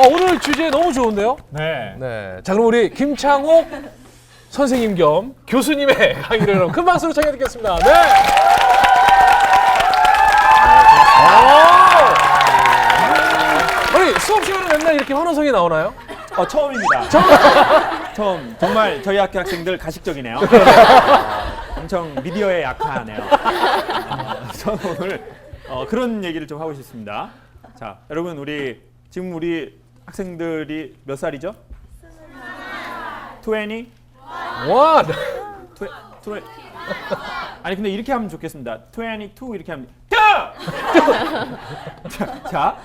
오늘 주제 너무 좋은데요? 네. 네. 자, 그럼 우리 김창옥 선생님 겸 교수님의 강의를 그럼 큰 박수로 청해 듣겠습니다. 네. 아니, 수업 시간에 맨날 이렇게 환호성이 나오나요? 처음입니다. 처음. 정말 저희 학교 학생들 가식적이네요. 엄청 미디어에 약하네요. 저는 오늘 그런 얘기를 좀 하고 싶습니다. 자, 여러분 지금 우리 학생들이 몇 살이죠? 20? 와. 아니 근데 이렇게 하면 좋겠습니다. 22 이렇게 하면 자,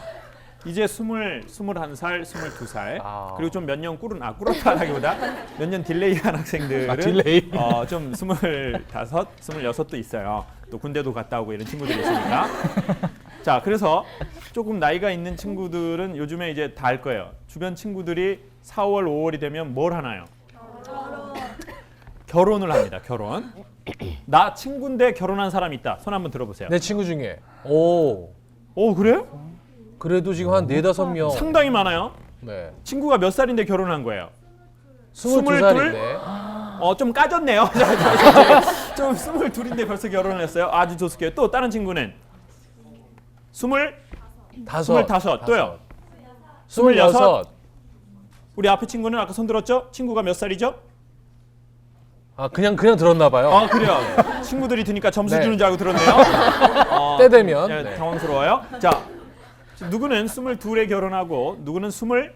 이제 21살, 22살 그리고 좀 몇 년 꿇었다라기보다 몇 년 딜레이한 학생들은 딜레이. 좀 25, 26도 있어요. 또 군대도 갔다 오고 이런 친구들이 있으니까. 자, 그래서 조금 나이가 있는 친구들은 요즘에 이제 다 알 거예요. 주변 친구들이 4월, 5월이 되면 뭘 하나요? 결혼을 합니다. 결혼. 나 친구인데 결혼한 사람 있다. 손 한번 들어보세요. 내 친구 중에. 오. 그래요? 그래도 지금 한 4-5명. 상당히 많아요. 네. 친구가 몇 살인데 결혼한 거예요? 22살인데. 좀 까졌네요. 좀 22인데 벌써 결혼을 했어요. 아주 좋습니다. 또 다른 친구는 25. 또요? 26. 우리 앞에 친구는 아까 손 들었죠? 친구가 몇 살이죠? 아, 그냥 들었나 봐요. 그래요. 친구들이 드니까 점수 네. 주는 줄 알고 들었네요. 때 되면. 네, 네. 당황스러워요. 자, 누구는 22에 결혼하고 누구는 25에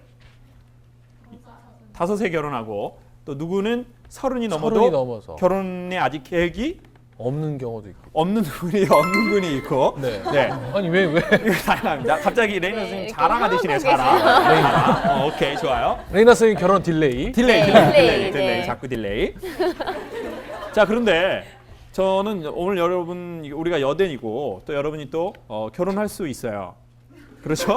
결혼하고 또 누구는 30이 넘어서. 결혼에 아직 계획이 없는 경우도 있고. 없는 분이 있고. 네. 네. 아니 왜? 이거 다양합니다. 갑자기 레이나 선생님 자랑하듯이네요. 자랑. 오케이, 좋아요. 레이나 선생님 결혼 딜레이. 딜레이. 네. 자꾸 딜레이. 자, 그런데 저는 오늘 여러분 우리가 여den이고 또 여러분이 또 결혼할 수 있어요. 그렇죠?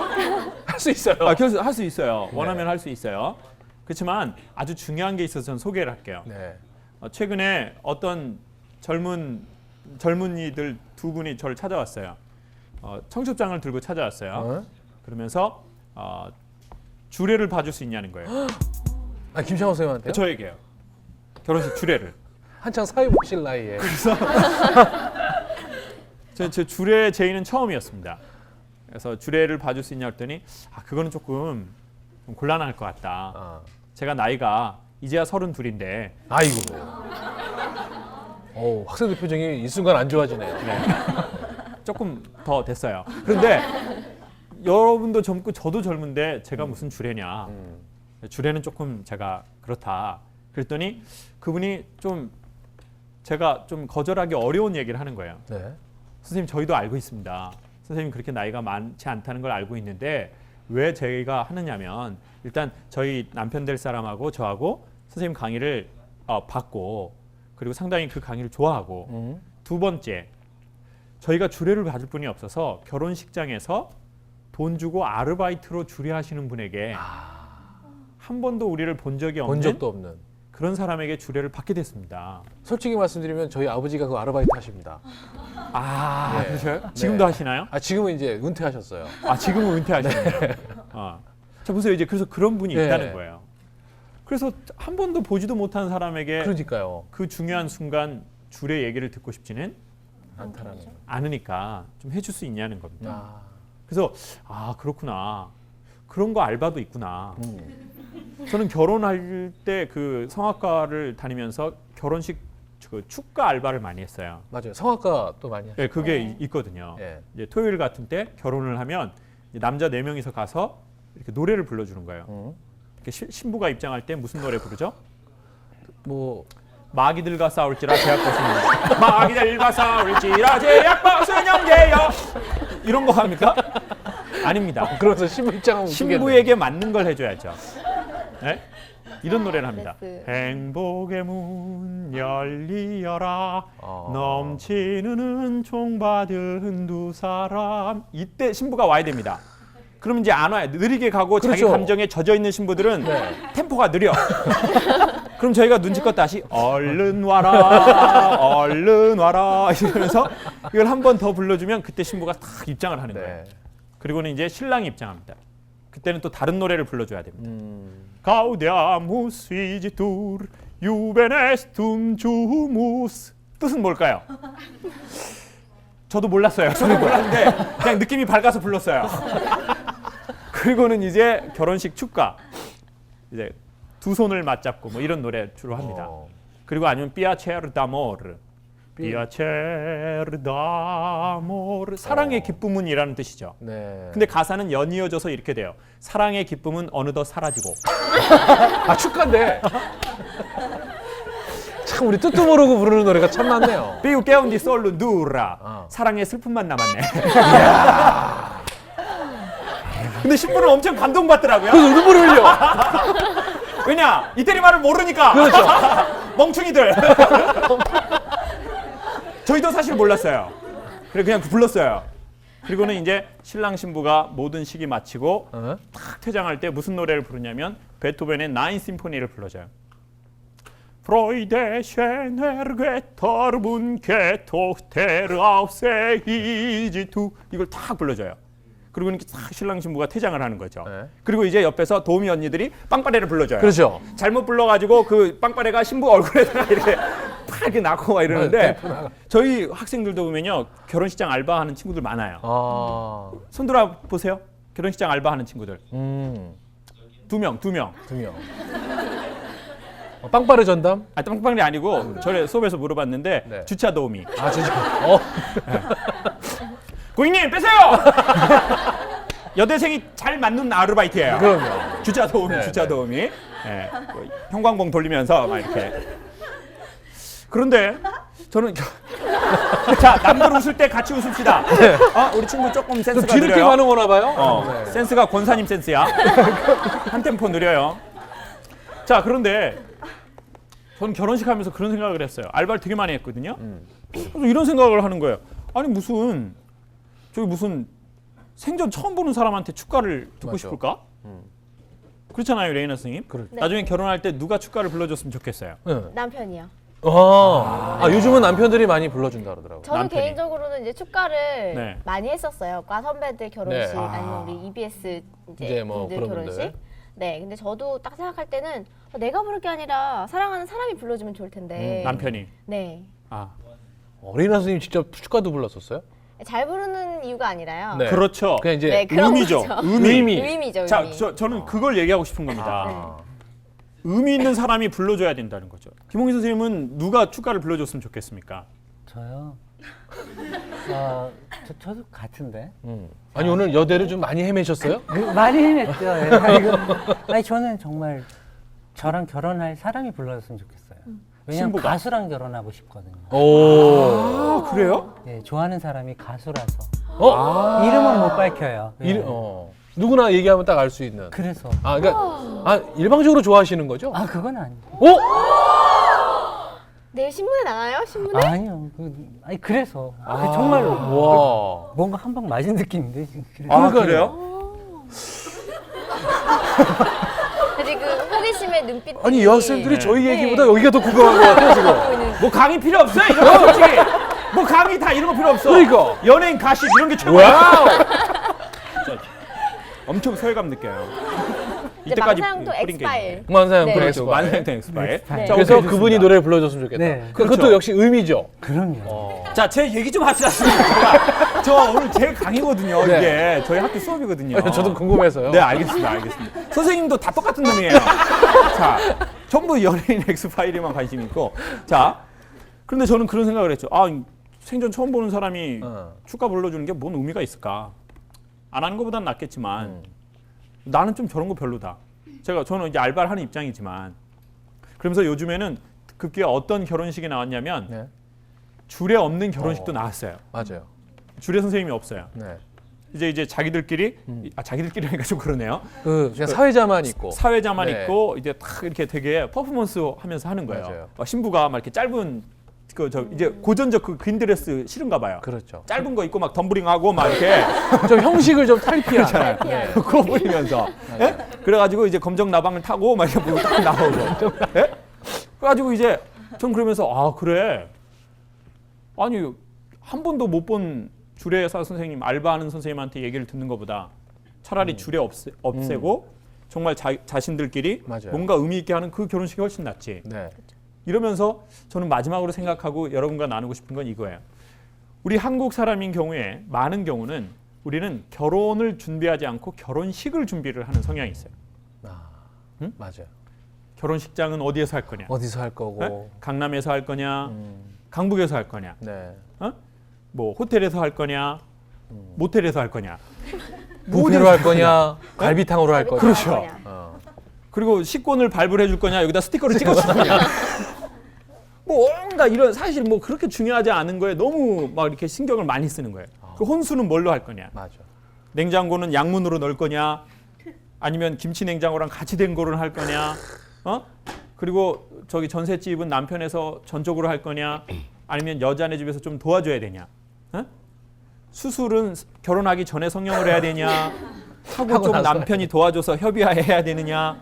할 수 있어요. 할 수 있어요. 원하면 할 수 있어요. 그렇지만 아주 중요한 게 있어서 저는 소개를 할게요. 네. 최근에 어떤 젊은이들 두 분이 저를 찾아왔어요. 청첩장을 들고 찾아왔어요. 그러면서 주례를 봐줄 수 있냐는 거예요. 아, 김창호 선생님한테요? 저에게요. 결혼식 주례를. 한창 사회 복실 나이에. 제 주례 제의는 처음이었습니다. 그래서 주례를 봐줄 수 있냐 했더니 그거는 조금 좀 곤란할 것 같다. 제가 나이가 이제야 32인데. 아이고. 학생들 표정이 이 순간 안 좋아지네요. 네. 조금 더 됐어요. 그런데 여러분도 젊고 저도 젊은데 제가 무슨 주례냐. 주례는 조금 제가 그렇다. 그랬더니 그분이 제가 좀 거절하기 어려운 얘기를 하는 거예요. 네. 선생님, 저희도 알고 있습니다. 선생님 그렇게 나이가 많지 않다는 걸 알고 있는데 왜 저희가 하느냐면 일단 저희 남편 될 사람하고 저하고 선생님 강의를 받고 그리고 상당히 그 강의를 좋아하고 두 번째, 저희가 주례를 받을 분이 없어서 결혼식장에서 돈 주고 아르바이트로 주례하시는 분에게 한 번도 우리를 본 적이 없는 적도 없는 그런 사람에게 주례를 받게 됐습니다. 솔직히 말씀드리면 저희 아버지가 그 아르바이트 하십니다. 네. 그러셔요? 지금도 하시나요? 지금은 이제 은퇴하셨어요. 지금은 은퇴하셨네요. 자, 보세요. 이제 그래서 그런 분이 네. 있다는 거예요. 그래서 한 번도 보지도 못한 사람에게 그러니까요. 그 중요한 순간 주례 얘기를 듣고 싶지는 않다라는. 않으니까 좀 해줄 수 있냐는 겁니다. 그래서 그렇구나. 그런 거 알바도 있구나. 저는 결혼할 때 그 성악가를 다니면서 결혼식 그 축가 알바를 많이 했어요. 맞아요. 성악가 또 많이 하시죠. 네, 그게 있거든요. 네. 이제 토요일 같은 때 결혼을 하면 남자 4명이서 가서 이렇게 노래를 불러주는 거예요. 이렇게 신부가 입장할 때 무슨 노래 부르죠? 뭐 마귀들과 싸울지라 제약벗은 마귀들과 싸울지라 제약벗은 형제여, 이런 거 합니까? 아닙니다. 그러면서 신부 입장하면 신부에게 맞는 걸 해줘야죠. 네? 이런 노래를 합니다. 네. 행복의 문 열리어라 넘치는 은총 받은 두 사람. 이때 신부가 와야 됩니다. 그러면 이제 안 와요. 느리게 가고 자기 그렇죠. 감정에 젖어 있는 신부들은 템포가 느려. 그럼 저희가 눈치껏 다시 얼른 와라 얼른 와라 이러면서 이걸 한 번 더 불러주면 그때 신부가 딱 입장을 하는 거예요. 그리고는 이제 신랑이 입장합니다. 그때는 또 다른 노래를 불러줘야 됩니다. Gaudiamus igitur juvenestum jumus. 뜻은 뭘까요? 저도 몰랐어요. 저도 몰랐는데 그냥 느낌이 밝아서 불렀어요. 그리고는 이제 결혼식 축가, 이제 두 손을 맞잡고 뭐 이런 노래 주로 합니다. 그리고 아니면 piacere d'amore, piacere d'amore, 사랑의 기쁨은이라는 뜻이죠. 네. 근데 가사는 연이어져서 이렇게 돼요. 사랑의 기쁨은 어느덧 사라지고. 아 축가인데. 참 우리 뜻도 모르고 부르는 노래가 참 많네요. Più che un di solo dura. 사랑의 슬픔만 남았네. 근데 신부는 엄청 감동받더라고요. 그래서 눈물을 흘려. 왜냐? 이태리 말을 모르니까. 그렇죠. 멍충이들. 저희도 사실 몰랐어요. 그래 그냥 불렀어요. 그리고는 이제 신랑 신부가 모든 식이 마치고 탁 퇴장할 때 무슨 노래를 부르냐면 베토벤의 나인 심포니를 불러줘요. Freude schöner Götter bunket tochter auf see tu, 이걸 탁 불러줘요. 그리고 이렇게 탁 신랑 신부가 퇴장을 하는 거죠. 네. 그리고 이제 옆에서 도우미 언니들이 빵빠레를 불러줘요. 그렇죠. 잘못 불러가지고 그 빵빠레가 신부 얼굴에다가 이렇게 팍 이렇게 낳고 막 이러는데 저희 학생들도 보면요 결혼식장 알바하는 친구들 많아요. 아. 손들어 보세요. 결혼식장 알바하는 친구들 두 명. 두 명. 빵빠레 전담? 아, 빵빵이 아니고 저희 수업에서 물어봤는데 네. 주차 도우미. 아 진짜. 고객님 빼세요. 여대생이 잘 맞는 아르바이트예요. 그럼요. 주차 도우미, 네, 주차 네. 도우미. 예, 뭐 형광봉 돌리면서 막 이렇게. 그런데 저는 자 남들 웃을 때 같이 웃읍시다. 우리 친구 조금 좀 센스가 뒤늦게 느려요. 반응 오나 봐요. 네. 센스가 권사님 센스야. 한 템포 느려요. 자 그런데 저는 결혼식 하면서 그런 생각을 했어요. 알바를 되게 많이 했거든요. 그래서 이런 생각을 하는 거예요. 아니 무슨 생전 처음 보는 사람한테 축가를 듣고 맞아. 싶을까? 그렇잖아요, 레이나 선생님. 그렇죠. 나중에 결혼할 때 누가 축가를 불러줬으면 좋겠어요. 네. 남편이요. 요즘은 남편들이 많이 불러준다 그러더라고요. 저는 남편이. 개인적으로는 이제 축가를 네. 많이 했었어요. 과 선배들 결혼식 네. 아니면 우리 EBS 이제 뭐 분들 그런 결혼식. 분들. 네, 근데 저도 딱 생각할 때는 내가 부를 게 아니라 사랑하는 사람이 불러주면 좋을 텐데. 남편이. 네, 아, 레이나 선생님 직접 축가도 불렀었어요? 잘 부르는 이유가 아니라요. 네. 그렇죠. 그냥 이제 네, 그런 의미죠. 거죠. 의미. 의미죠. 자, 의미. 저는 그걸 얘기하고 싶은 겁니다. 아. 의미 있는 사람이 불러줘야 된다는 거죠. 김홍희 선생님은 누가 축가를 불러줬으면 좋겠습니까? 저요? 저도 같은데. 아니 오늘 여대를 좀 많이 헤매셨어요? 많이 했죠. 아니 저는 정말 저랑 결혼할 사람이 불러줬으면 좋겠어요. 왜냐면 신부가? 가수랑 결혼하고 싶거든요. 오. 아, 그래요? 예, 좋아하는 사람이 가수라서 어? 이름은 못 밝혀요. 예. 누구나 얘기하면 딱 알 수 있는. 그래서 그러니까 일방적으로 좋아하시는 거죠? 그건 아니에요. 오? 내일 신문에 나와요? 신문에? 아니요. 그래서 정말로 와. 뭔가 한 방 맞은 느낌인데 지금. 아, 그러니까요. 그래요? 지금 호기심의 눈빛. 아니 이 학생들이 저희 네. 얘기보다 여기가 더 궁금한 것 같아요 지금. 뭐 강의 필요 없어요. 이런 거 솔직히. 뭐 강의 다 이런 거 필요 없어. 그러니까. 연예인 가십 이런 게 최고야. 와우. 엄청 소외감 느껴요. 이제 만사형도 엑스파일. 만사형 네. 그렇죠. 만사형통 엑스파일. 네. 자, 그래서 오케이, 그분이 됐습니다. 노래를 불러줬으면 좋겠다. 네. 그것도 그렇죠. 역시 의미죠. 그럼요. 자, 제 얘기 좀 합시다. 저 오늘 제 강의거든요. 네. 이게 저희 학교 수업이거든요. 저도 궁금해서요. 네, 알겠습니다. 선생님도 다 똑같은 놈이에요. 자, 전부 연예인 엑스파일에만 관심 있고. 자, 그런데 저는 그런 생각을 했죠. 생전 처음 보는 사람이 축가 불러주는 게 뭔 의미가 있을까? 안 하는 것보단 낫겠지만 나는 좀 저런 거 별로다. 저는 이제 알바를 하는 입장이지만 그러면서 요즘에는 급기야 어떤 결혼식이 나왔냐면 네. 줄에 없는 결혼식도 나왔어요. 맞아요. 줄에 선생님이 없어요. 네. 이제 자기들끼리 자기들끼리 하니까 좀 그러네요. 그냥 사회자만 있고. 사회자만 네. 있고 이제 딱 이렇게 되게 퍼포먼스 하면서 하는 거예요. 맞아요. 신부가 막 이렇게 짧은 이제 고전적 그 긴 드레스 싫은가 봐요. 그렇죠. 짧은 거 입고 막 덤블링하고 막 이렇게 좀 형식을 좀 탈피한. 탈피한. 그거 보이면서 예? 그래가지고 이제 검정 나방을 타고 막 이렇게 딱 나오고 예? 그래가지고 이제 전 그러면서 그래 아니 한 번도 못 본 주례사 선생님 알바하는 선생님한테 얘기를 듣는 것보다 차라리 줄에 없애고 정말 자신들끼리 맞아요. 뭔가 의미 있게 하는 그 결혼식이 훨씬 낫지. 네. 이러면서 저는 마지막으로 생각하고 여러분과 나누고 싶은 건 이거예요. 우리 한국 사람인 경우에 많은 경우는 우리는 결혼을 준비하지 않고 결혼식을 준비를 하는 성향이 있어요. 응? 맞아요. 결혼식장은 어디에서 할 거냐? 어디서 할 거고. 네? 강남에서 할 거냐? 음, 강북에서 할 거냐? 네. 뭐 호텔에서 할 거냐? 모텔에서 할 거냐? 부페로 할 거냐? 갈비탕으로 할 거냐? 그렇죠. 어. 그리고 식권을 발부해 줄 거냐? 여기다 스티커를 찍어 줄 거냐? 뭐 뭔가 이런 사실 뭐 그렇게 중요하지 않은 거에 너무 막 이렇게 신경을 많이 쓰는 거예요. 그 혼수는 뭘로 할 거냐? 맞아. 냉장고는 양문으로 넣을 거냐? 아니면 김치 냉장고랑 같이 된 거를 할 거냐? 그리고 저기 전셋집은 남편에서 전적으로 할 거냐? 아니면 여자네 집에서 좀 도와줘야 되냐? 수술은 결혼하기 전에 성형을 해야 되냐? 하고 좀 나서 남편이 도와줘서 협의해야 되느냐?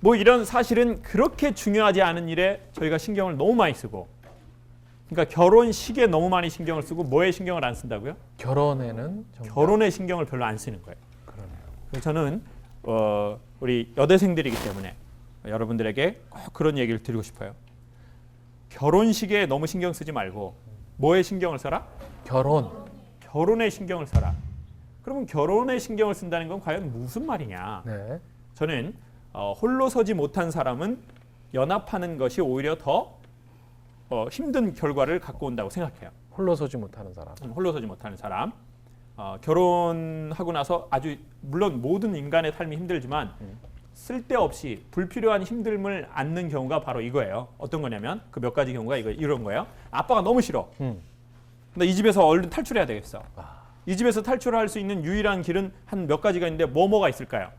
뭐 이런 사실은 그렇게 중요하지 않은 일에 저희가 신경을 너무 많이 쓰고, 그러니까 결혼식에 너무 많이 신경을 쓰고 뭐에 신경을 안 쓴다고요? 결혼에는 정말 결혼에 신경을 별로 안 쓰는 거예요. 그러네요. 그래서 저는 우리 여대생들이기 때문에 여러분들에게 꼭 그런 얘기를 드리고 싶어요. 결혼식에 너무 신경 쓰지 말고 뭐에 신경을 써라? 결혼. 결혼에 신경을 써라. 그러면 결혼에 신경을 쓴다는 건 과연 무슨 말이냐? 네. 저는 홀로 서지 못한 사람은 연합하는 것이 오히려 더 힘든 결과를 갖고 온다고 생각해요. 홀로 서지 못하는 사람. 홀로 서지 못하는 사람. 결혼하고 나서 아주 물론 모든 인간의 삶이 힘들지만 쓸데없이 불필요한 힘듦을 안는 경우가 바로 이거예요. 어떤 거냐면 그 몇 가지 경우가 이런 거예요. 아빠가 너무 싫어. 근데 이 집에서 얼른 탈출해야 되겠어. 이 집에서 탈출할 수 있는 유일한 길은 한 몇 가지가 있는데 뭐가 있을까요?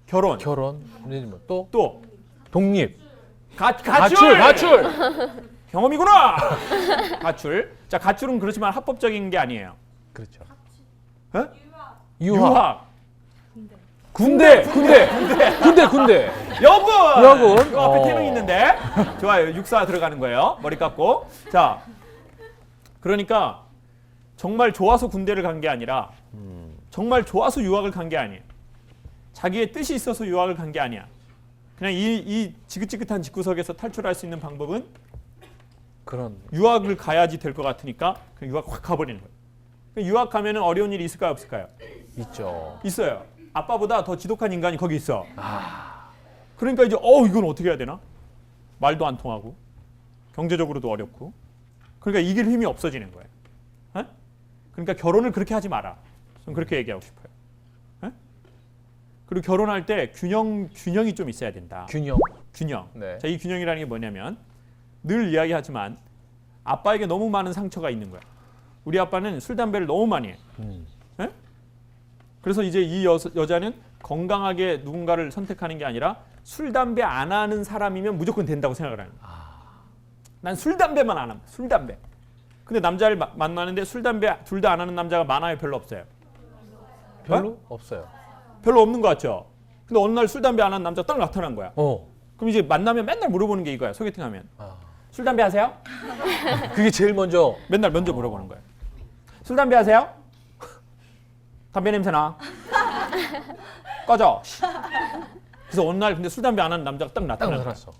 결혼. 결혼. 또 또 독립. 가출. 가출. 경험이구나. 가출. 자, 가출은 그렇지만 합법적인 게 아니에요. 그렇죠. 어? 유학. 군대. 여군. 여군. 요 앞에 태명 있는데. 좋아요. 육사 들어가는 거예요. 머리 깎고. 자, 그러니까 정말 좋아서 군대를 간 게 아니라 정말 좋아서 유학을 간 게 아니에요. 자기의 뜻이 있어서 유학을 간 게 아니야. 그냥 이 지긋지긋한 집구석에서 탈출할 수 있는 방법은 그런. 유학을 가야지 될 것 같으니까 그냥 유학 확 가버리는 거예요. 유학 가면은 어려운 일이 있을까요, 없을까요? 있죠. 있어요. 아빠보다 더 지독한 인간이 거기 있어. 그러니까 이제 이건 어떻게 해야 되나? 말도 안 통하고 경제적으로도 어렵고. 그러니까 이길 힘이 없어지는 거예요. 에? 그러니까 결혼을 그렇게 하지 마라. 저는 그렇게 얘기하고 싶어요. 에? 그리고 결혼할 때 균형이 좀 있어야 된다. 균형. 네. 자, 이 균형이라는 게 뭐냐면 늘 이야기하지만 아빠에게 너무 많은 상처가 있는 거야. 우리 아빠는 술 담배를 너무 많이 해. 에? 그래서 이제 이 여자는 건강하게 누군가를 선택하는 게 아니라 술 담배 안 하는 사람이면 무조건 된다고 생각을 하는 거야. 난 술 담배만 안 합니다. 술 담배. 근데 남자를 만나는데 술 담배 둘 다 안 하는 남자가 많아요, 별로 없어요? 별로 없어요. 별로 없는 것 같죠. 근데 어느 날 술 담배 안 하는 남자가 딱 나타난 거야. 그럼 이제 만나면 맨날 물어보는 게 이거야. 소개팅하면. 술 담배 하세요? 그게 제일 먼저. 맨날 먼저 물어보는 거야. 술 담배 하세요? 담배 냄새 나. 꺼져. 그래서 어느 날 근데 술 담배 안 하는 남자가 딱 딱 나타난 거야. 나타났어.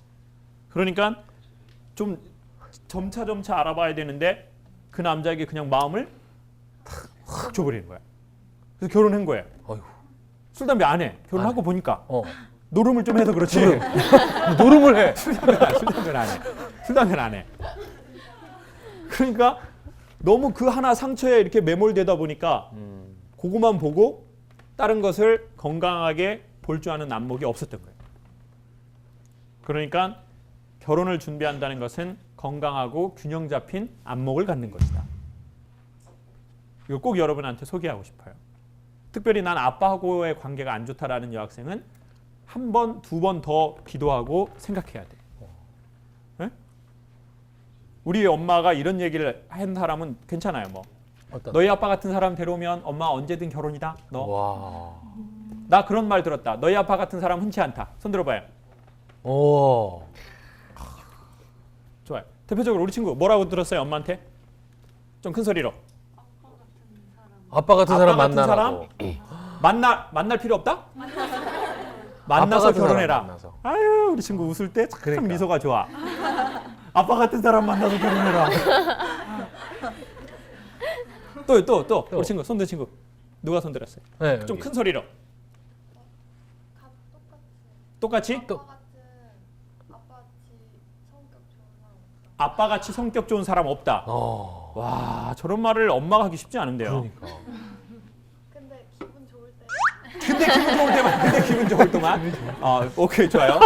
그러니까 좀 점차 알아봐야 되는데 그 남자에게 그냥 마음을 확 줘버리는 거야. 그래서 결혼한 거예요. 어휴. 술 담배 안 해. 결혼하고 보니까 노름을 좀 해서 그렇지. 노름을 해. 술 담배는 안 해. 술 담배는 안 해. 그러니까 너무 그 하나 상처에 이렇게 매몰되다 보니까 그거만 보고 다른 것을 건강하게 볼 줄 아는 안목이 없었던 거예요. 그러니까 결혼을 준비한다는 것은 건강하고 균형 잡힌 안목을 갖는 것이다. 이거 꼭 여러분한테 소개하고 싶어요. 특별히 난 아빠하고의 관계가 안 좋다라는 여학생은 한 번, 두 번 더 기도하고 생각해야 돼. 네? 우리 엄마가 이런 얘기를 한 사람은 괜찮아요. 뭐 어떤? 너희 아빠 같은 사람 데려오면 엄마 언제든 결혼이다. 너. 와. 나 그런 말 들었다. 너희 아빠 같은 사람 흔치 않다. 손 들어봐요. 오. 좋아요. 대표적으로 우리 친구 뭐라고 들었어요? 엄마한테? 좀 큰 소리로. 아빠 같은 사람 아빠 같은 만나라고. 만날 필요 없다? 아빠 만나서 같은 사람 결혼해라. 만나서. 아유, 우리 친구 웃을 때 참 그러니까. 미소가 좋아. 아빠 같은 사람 만나서 결혼해라. 또 우리 친구 손든 친구 누가 손들었어요? 네, 좀 여기. 큰 소리로. 똑같이? 아빠같이 성격 좋은 사람 없다. 와, 저런 말을 엄마가 하기 쉽지 않은데요. 그러니까. 근데 기분 좋을 때 근데 기분 좋을 때만. 오케이, 좋아요.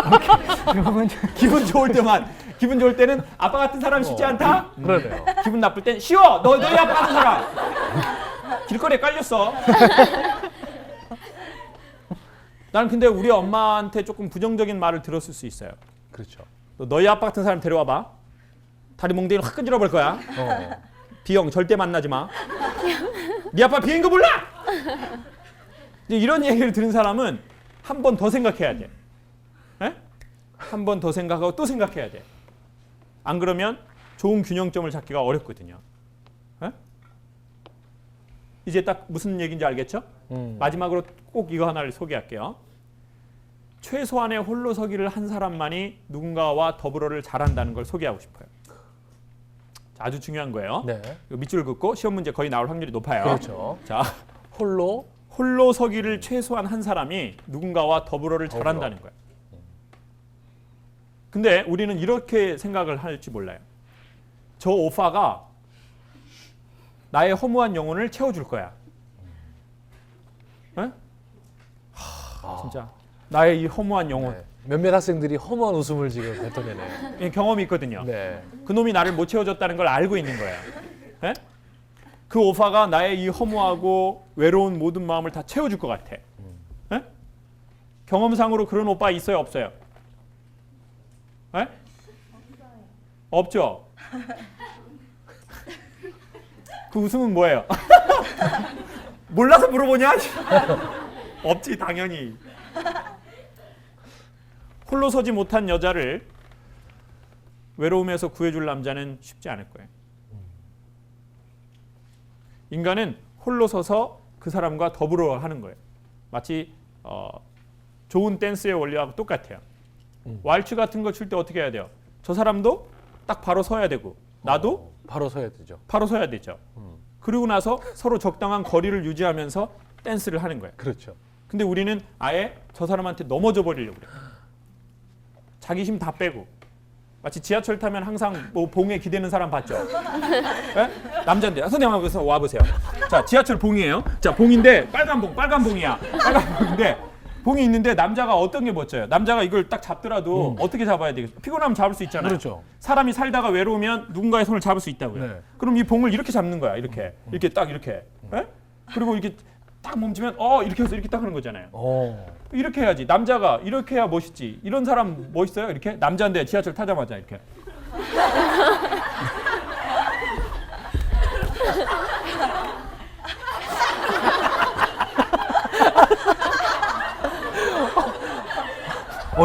기분 좋을 때만. 기분 좋을 때는 아빠 같은 사람 쉽지 않다. 그러네요. 기분 나쁠 땐 쉬워. 너희 아빠 같은 사람. 길거리에 깔렸어. 나는 근데 우리 엄마한테 조금 부정적인 말을 들었을 수 있어요. 그렇죠. 너희 아빠 같은 사람 데려와봐. 다리 몽둥이를 확 끈질러 볼 거야. 비형 절대 만나지 마. 네 아빠 비인 거 몰라? 이런 얘기를 들은 사람은 한 번 더 생각해야 돼. 한 번 더 생각하고 또 생각해야 돼. 안 그러면 좋은 균형점을 잡기가 어렵거든요. 에? 이제 딱 무슨 얘기인지 알겠죠? 마지막으로 꼭 이거 하나를 소개할게요. 최소한의 홀로서기를 한 사람만이 누군가와 더불어를 잘한다는 걸 소개하고 싶어요. 아주 중요한 거예요. 네. 이거 밑줄 긋고 시험 문제 거의 나올 확률이 높아요. 그렇죠. 자, 홀로서기를 최소한 한 사람이 누군가와 더불어를 잘한다는 거예요. 근데 우리는 이렇게 생각을 할지 몰라요. 저 오빠가 나의 허무한 영혼을 채워줄 거야. 에? 진짜 나의 이 허무한 영혼. 네. 몇몇 학생들이 허무한 웃음을 지금 뱉어내네요. 경험이 있거든요. 네. 그 놈이 나를 못 채워줬다는 걸 알고 있는 거예요. 에? 그 오빠가 나의 이 허무하고 외로운 모든 마음을 다 채워줄 것 같아. 에? 경험상으로 그런 오빠 있어요, 없어요? 에? 없죠. 그 웃음은 뭐예요? 몰라서 물어보냐? 없지, 당연히. 홀로 서지 못한 여자를 외로움에서 구해줄 남자는 쉽지 않을 거예요. 인간은 홀로 서서 그 사람과 더불어 하는 거예요. 마치 좋은 댄스의 원리하고 똑같아요. 왈츠 같은 거 출 때 어떻게 해야 돼요? 저 사람도 딱 바로 서야 되고 나도 바로 서야 되죠. 바로 서야 되죠. 그리고 나서 서로 적당한 거리를 유지하면서 댄스를 하는 거예요. 그렇죠. 근데 우리는 아예 저 사람한테 넘어져 버리려고 그래요. 자기 힘 다 빼고. 마치 지하철 타면 항상 뭐 봉에 기대는 사람 봤죠? 에? 남자인데. 선생님 한번 와보세요. 자, 지하철 봉이에요. 자, 봉인데 빨간 봉이야. 빨간 봉인데 봉이 있는데 남자가 어떤 게 멋져요? 남자가 이걸 딱 잡더라도 어떻게 잡아야 되겠어요? 피곤하면 잡을 수 있잖아요. 그렇죠. 사람이 살다가 외로우면 누군가의 손을 잡을 수 있다고요. 네. 그럼 이 봉을 이렇게 잡는 거야. 이렇게 딱 이렇게. 에? 그리고 이렇게 딱 멈추면 이렇게 해서 이렇게 딱 하는 거잖아요. 이렇게 해야지. 남자가 이렇게 해야 멋있지. 이런 사람 멋있어요? 이렇게? 남자인데 지하철 타자마자 이렇게.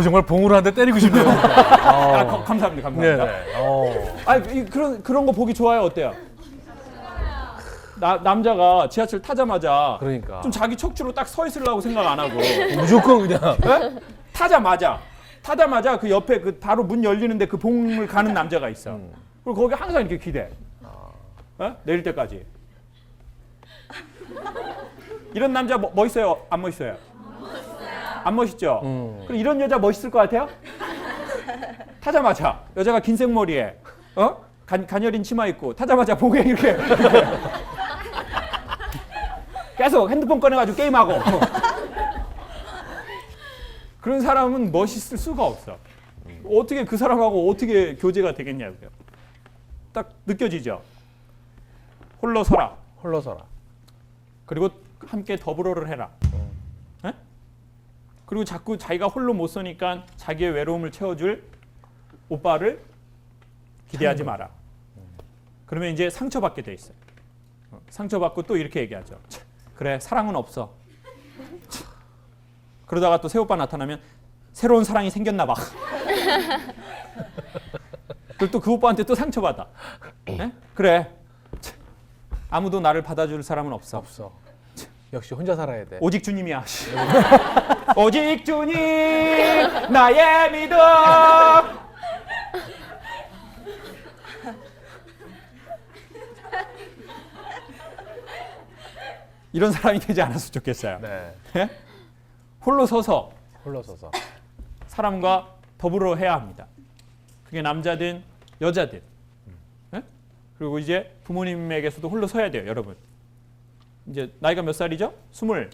정말 봉을 한 대 때리고 싶네요. 감사합니다. 네네. 그런 거 보기 좋아요. 어때요? 남자가 지하철 타자마자 그러니까. 좀 자기 척추로 딱 서 있으려고 생각 안 하고 무조건 그냥. 네? 타자마자 그 옆에 그 바로 문 열리는데 그 봉을 가는 남자가 있어. 그리고 거기 항상 이렇게 기대. 내릴 때까지. 이런 남자 멋있어요? 안 멋있어요? 안 멋있죠? 그럼 이런 여자 멋있을 것 같아요? 타자마자 여자가 긴 생머리에 가녀린 치마 입고 타자마자 봉에 이렇게 계속 핸드폰 꺼내가지고 게임하고 그런 사람은 멋있을 수가 없어. 어떻게 그 사람하고 어떻게 교제가 되겠냐고요. 딱 느껴지죠. 홀로 서라. 홀로 서라. 그리고 함께 더불어를 해라. 네? 그리고 자꾸 자기가 홀로 못 서니까 자기의 외로움을 채워줄 오빠를 기대하지 마라. 그러면 이제 상처받게 돼 있어요. 상처받고 또 이렇게 얘기하죠. 그래, 사랑은 없어. 그러다가 또 새오빠 나타나면 새로운 사랑이 생겼나 봐. 그리고 또 그 오빠한테 또 상처받아. 네? 그래, 아무도 나를 받아줄 사람은 없어. 역시 혼자 살아야 돼. 오직 주님이야. 오직 주님 나의 믿음. 이런 사람이 되지 않았으면 좋겠어요. 네. 예? 홀로 서서 홀로 서서. 사람과 더불어 해야 합니다. 그게 남자든 여자든. 예? 그리고 이제 부모님에게서도 홀로 서야 돼요, 여러분. 이제 나이가 몇 살이죠? 21살.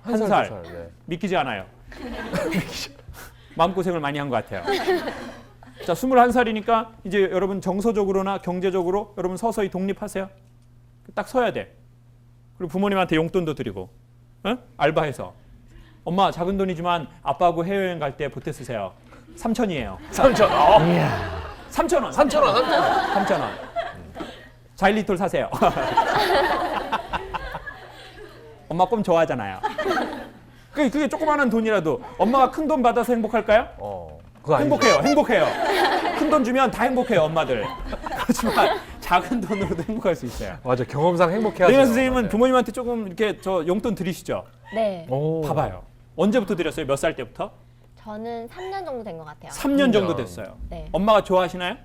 한 살, 두 살. 네. 믿기지 않아요. 마음고생을 많이 한 것 같아요. 자, 21살이니까 이제 여러분 정서적으로나 경제적으로 여러분 서서히 독립하세요. 딱 서야 돼. 그리고 부모님한테 용돈도 드리고, 어? 알바해서. 엄마 작은 돈이지만 아빠하고 해외여행 갈 때 보태 쓰세요. 3,000이에요. 3,000원. 3,000원. 3,000원. 3,000원. 자일리톨 사세요. 엄마 꼼 좋아하잖아요. 그게 조그마한 돈이라도 엄마가 큰 돈 받아서 행복할까요? 그거 아니죠. 행복해요. 큰 돈 주면 다 행복해요, 엄마들. 그렇지만 작은 돈으로도 행복할 수 있어요. 맞아. 경험상 행복해야죠. 레이나 선생님은 부모님한테 조금 이렇게 저 용돈 드리시죠? 네. 오. 봐봐요. 언제부터 드렸어요? 몇 살 때부터? 저는 3년 정도 된 것 같아요. 3년 정도 됐어요. 네. 엄마가 좋아하시나요?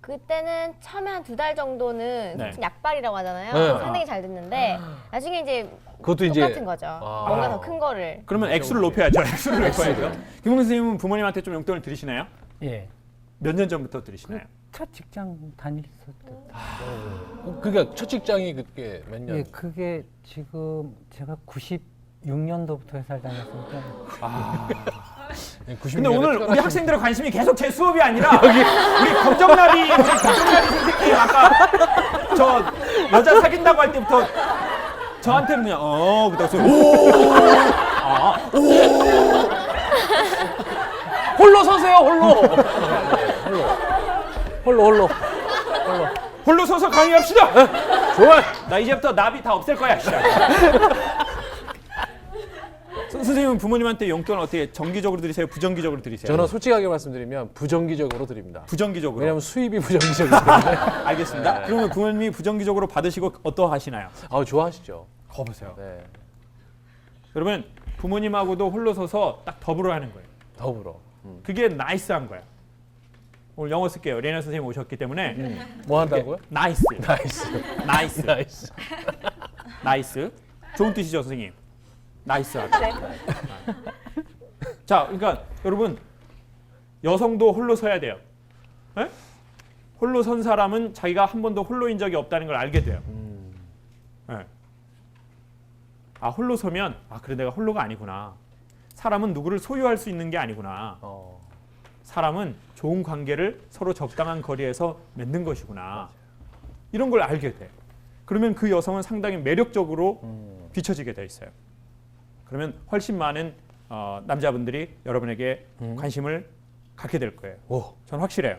그때는 처음에 한 2달 정도는 네. 약발이라고 하잖아요. 네. 상당히 잘 듣는데 나중에 이제 그것도 이제 똑같은 거죠. 아. 뭔가 더 큰 거를. 그러면 액수를 높여야죠. 액수를 높여야죠. 김홍 선생님은 부모님한테 좀 용돈을 드리시나요? 예. 몇 년 전부터 드리시나요? 첫 직장 다닐 때. 그러니까 첫 직장이 그게 몇 년? 예, 그게 지금 제가 96년도부터 회사를 다녔으니까 근데 오늘 우리 학생들의 관심이 계속 제 수업이 아니라 우리 검정나비 선생님 아까 저 여자 사귄다고 할 때부터 저한테는 그냥 그다서 홀로 서세요. 홀로. 홀로 서서 강의합시다. 좋아. 나 이제부터 나비 다 없앨 거야. 선생님은 부모님한테 용돈을 어떻게 정기적으로 드리세요? 부정기적으로 드리세요? 저는 솔직하게 말씀드리면 부정기적으로 드립니다. 부정기적으로. 왜냐하면 수입이 부정기적이기 때문에. 알겠습니다. 그러면 부모님이 부정기적으로 받으시고 어떠하시나요? 좋아하시죠. 거 보세요. 네. 여러분 부모님하고도 홀로 서서 딱 더불어 하는 거예요. 더불어. 그게 나이스한 거야. 오늘 영어 쓸게요. 레이나 선생님 오셨기 때문에 뭐 한다고요? 나이스. 나이스. 나이스. 좋은 뜻이죠, 선생님. 나이스하다. 자, 그러니까 여러분 여성도 홀로 서야 돼요. 네? 홀로 선 사람은 자기가 한 번도 홀로인 적이 없다는 걸 알게 돼요. 네. 홀로 서면 그래 내가 홀로가 아니구나. 사람은 누구를 소유할 수 있는 게 아니구나. 사람은 좋은 관계를 서로 적당한 거리에서 맺는 것이구나. 이런 걸 알게 돼. 그러면 그 여성은 상당히 매력적으로 비춰지게 돼 있어요. 그러면 훨씬 많은 남자분들이 여러분에게 관심을 갖게 될 거예요. 전 확실해요.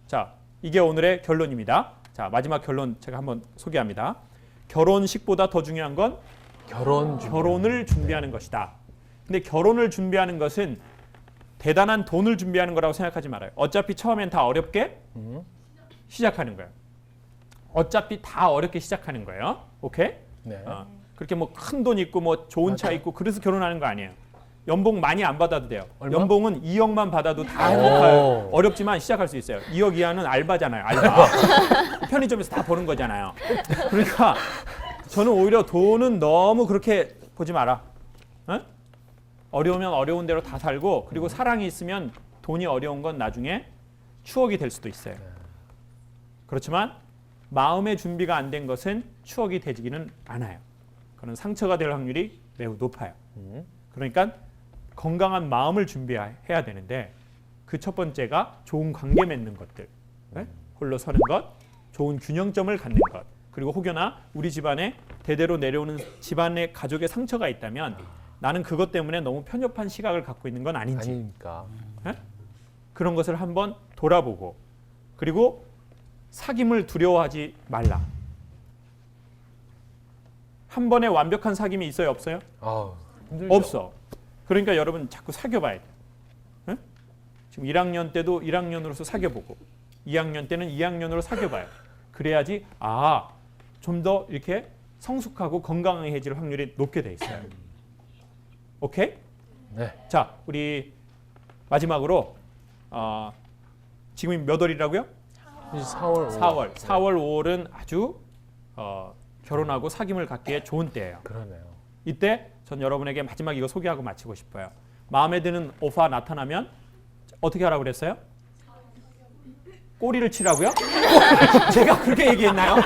자, 이게 오늘의 결론입니다. 자, 마지막 결론 제가 한번 소개합니다. 결혼식보다 더 중요한 건 결혼을 준비하는 것이다. 근데 결혼을 준비하는 것은 대단한 돈을 준비하는 거라고 생각하지 말아요. 어차피 처음엔 다 어렵게 시작하는 거예요. 어차피 다 어렵게 시작하는 거예요. 오케이? 네. 그렇게 뭐 큰 돈 있고 뭐 좋은 차 있고 그래서 결혼하는 거 아니에요. 연봉 많이 안 받아도 돼요. 얼마? 연봉은 2억만 받아도 다 행복해요. 어렵지만 시작할 수 있어요. 2억 이하는 알바잖아요. 알바. 편의점에서 다 버는 거잖아요. 그러니까 저는 오히려 돈은 너무 그렇게 보지 마라. 어려우면 어려운 대로 다 살고 그리고 사랑이 있으면 돈이 어려운 건 나중에 추억이 될 수도 있어요. 그렇지만 마음의 준비가 안 된 것은 추억이 되지는 않아요. 그런 상처가 될 확률이 매우 높아요. 그러니까 건강한 마음을 준비해야 되는데 그 첫 번째가 좋은 관계 맺는 것들, 홀로 서는 것, 좋은 균형점을 갖는 것, 그리고 혹여나 우리 집안에 대대로 내려오는 집안의 가족의 상처가 있다면 나는 그것 때문에 너무 편협한 시각을 갖고 있는 건 아닌지 아니니까. 그런 것을 한번 돌아보고 그리고 사귐을 두려워하지 말라. 한 번에 완벽한 사귐이 있어요, 없어요? 힘들죠. 없어. 그러니까 여러분 자꾸 사귀어봐야 돼. 응? 지금 1학년 때도 1학년으로서 사귀어보고 2학년 때는 2학년으로 사귀어봐요. 그래야지 좀 더 이렇게 성숙하고 건강해질 확률이 높게 돼 있어요. 오케이? 네. 자, 우리 마지막으로 지금이 몇 월이라고요? 이제 4월. 4월. 4월, 5월은 아주 결혼하고 사귐을 갖기에 좋은 때예요. 그러네요. 이때 전 여러분에게 마지막 이거 소개하고 마치고 싶어요. 마음에 드는 오빠 나타나면 어떻게 하라고 그랬어요? 꼬리를 치라고요? 제가 그렇게 얘기했나요?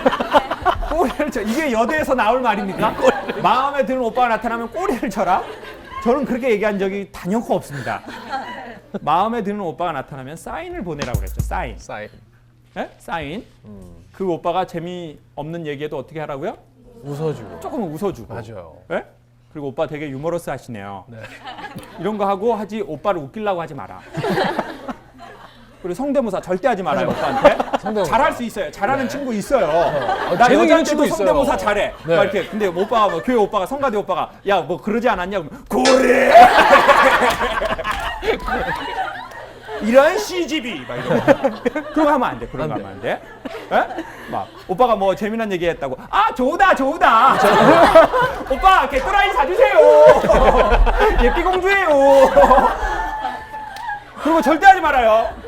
꼬리를 쳐. 이게 여대에서 나올 말입니까? 마음에 드는 오빠가 나타나면 꼬리를 쳐라? 저는 그렇게 얘기한 적이 단연코 없습니다. 마음에 드는 오빠가 나타나면 사인을 보내라고 그랬죠. 사인. 사인. 네? 사인. 그 오빠가 재미없는 얘기에도 어떻게 하라고요? 웃어주고. 조금 웃어주고. 맞아요. 네? 그리고 오빠 되게 유머러스 하시네요. 네. 이런 거 하고 하지 오빠를 웃기려고 하지 마라. 그리고 성대모사 절대 하지 말아요 오빠한테. 성대모사. 잘할 수 있어요. 잘하는 친구 있어요. 나 재능 있는 친구 여자한테도 있어요. 성대모사 잘해. 네. 막 이렇게. 근데 오빠가 뭐 교회 오빠가 성가대 오빠가 야 뭐 그러지 않았냐? 그러면 그래. 이런 CGV 막 이런 거. 그런 거 하면 안 돼. 그런 거 안 돼. 하면 안 돼. 에? 막 오빠가 뭐 재미난 얘기 했다고. 아 좋다 좋다. 오빠 개또라이 사주세요. 예삐공주예요. 그런 거 절대 하지 말아요.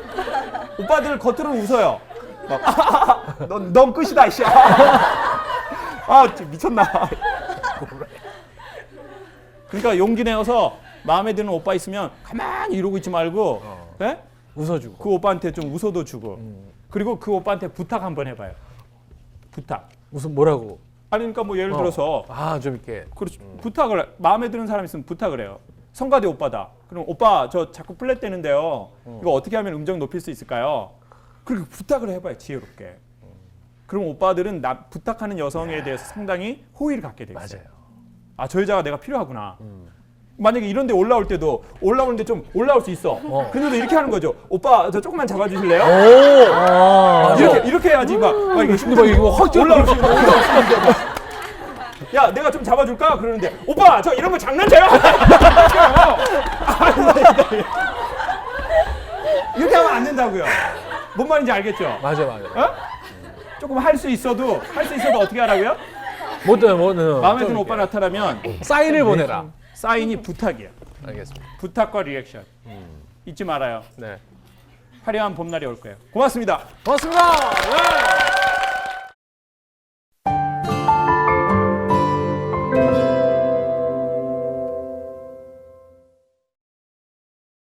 오빠들 겉으로는 웃어요. 막 넌 끝이다 이씨. 진짜 미쳤나. 그러니까 용기 내어서 마음에 드는 오빠 있으면 가만히 이러고 있지 말고 예? 웃어주고. 그 오빠한테 좀 웃어도 주고 그리고 그 오빠한테 부탁 한번 해봐요. 부탁. 무슨 뭐라고? 아니 그러니까 뭐 예를 들어서 좀 이렇게. 그렇죠. 부탁을 마음에 드는 사람 있으면 부탁을 해요. 성가대 오빠다. 그럼 오빠 저 자꾸 플랫 되는데요. 이거 어떻게 하면 음정 높일 수 있을까요? 그렇게 부탁을 해봐요. 지혜롭게. 그럼 오빠들은 나 부탁하는 여성에 대해서 상당히 호의를 갖게 돼 있어요. 맞아요. 저 여자가 내가 필요하구나. 만약에 이런 데 올라올 때도 올라오는데 좀 올라올 수 있어. 근데도 이렇게 하는 거죠. 오빠 저 조금만 잡아주실래요? 이렇게 해야지 막 이게 근데 막 이거 확 올라올 수 있는 야 내가 좀 잡아줄까? 그러는데 오빠 저 이런 거 장난쳐요? 이렇게 하면 안 된다고요. 뭔 말인지 알겠죠? 맞아. 조금 할 수 있어도 어떻게 하라고요? 뭐든 마음에 드는 오빠 나타나면 사인을 보내라. 사인이 부탁이야. 알겠습니다. 부탁과 리액션. 잊지 말아요. 네. 화려한 봄날이 올 거예요. 고맙습니다. 고맙습니다. 네.